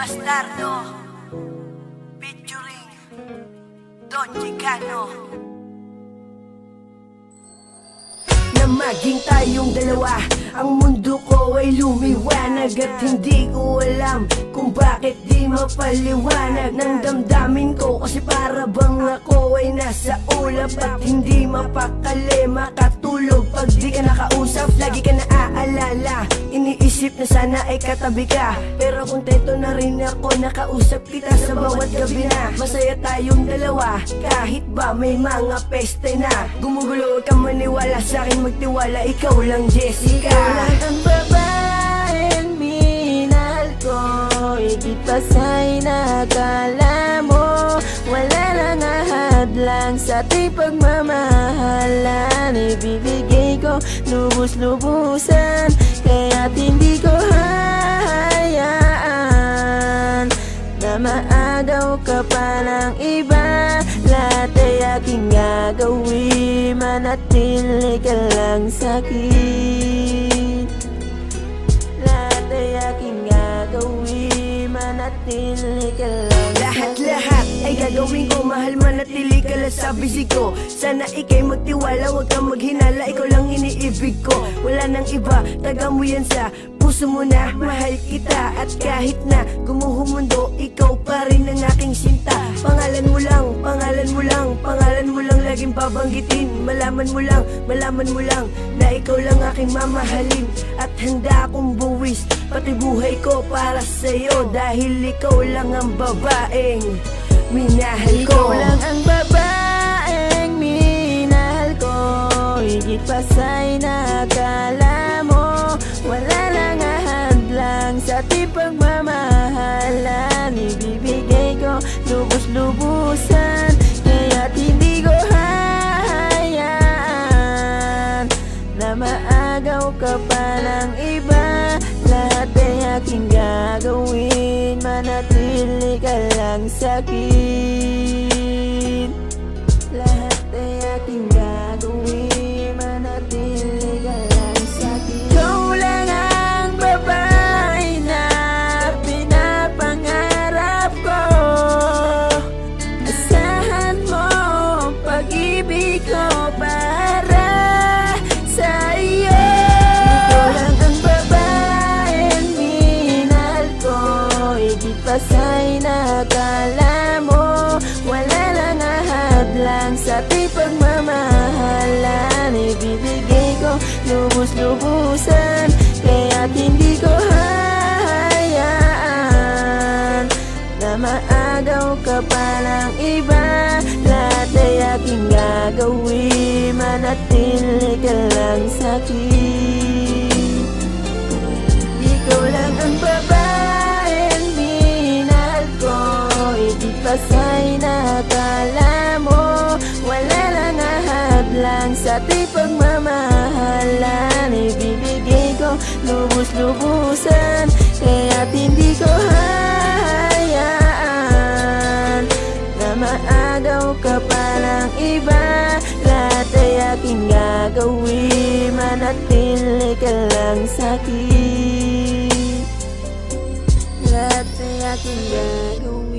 Bastardo featuring Don Chicano. Na maging tayong dalawa, ang mundo ko ay lumiwanag. At hindi ko alam kung bakit di mapaliwanag ng damdamin ko, kasi para bang ako ay nasa ulap at hindi mapakali makatulog pag di ka nakausap. Lagi ka naaalala, iniisip na sana ay katabi ka, pero kontento na rin ako nakausap kita sa bawat gabi na. Masaya tayong dalawa kahit ba may mga peste na. Gumugulo, huwag kang maniwala sa akin, magtiwala, ikaw lang Jessica. Ikaw lang ang babaeng minahal ko, higit pa sa'y nakala mo. Wala nang ahadlang sa ating pagmamahalan, ibibigay ko lubos-lubusan, kaya't hindi ko hahayaan na maagaw ka pa ng iba. Lahat ay aking gagawin, manatili ka lang sa'kin. Lahat ay aking gagawin, manatili ka lang sa'kin. Lahat ay gagawin ko, mahal, manatili ka lang sa bisig ko. Sana ikay magtiwala, huwag kang maghinala, ikaw lang iniibig ko. Wala nang iba, taga mo yan sa puso mo na mahal kita. At kahit na gumuho mundo, ikaw pa rin ang aking sinta. Pangalan mo lang, pangalan mo lang, pangalan mo lang laging babanggitin. Malaman mo lang na ikaw lang aking mamahalin. At handa akong buwis pati buhay ko para sa'yo, dahil ikaw lang ang babaeng minahal ko. Ikaw lang ang babaeng minahal ko, higit pa sa'y nakala mo. Wala nang ahadlang sa ating pagmamahalan, ibibigay ko lubos-lubusan, kaya't hindi ko hahayaan na maagaw ka pa ng iba. Lahat ay aking gagawin, manatili ka lang sa'kin. Lahat ay aking gagawin, manatili ka lang sa'kin. Ikaw lang ang babae na pinapangarap ko, asahan mo pag-ibig ko para sa iyo. Ikaw lang ang babaeng minahal ko, higit pa sa'y nakala mo. Wala nang ahadlang sa ating pagmamahalan, ibibigay ko lubos-lubusan, kaya't hindi ko hahayaan na maagaw ka pa ng iba. Lahat ay aking gagawin, manatili ka lang sa'kin. Ikaw lang ang babaeng minahal ko, higit pa sa'y nakala mo. Wala nang ahadlang sa ating pagmamahalan, ibibigay ko lubos-lubusan, kaya't hindi ko hahayaan na maagaw ka pa ng iba. Lahat ay aking gagawin, manatili ka lang sa'kin. Lahat ay aking gagawin.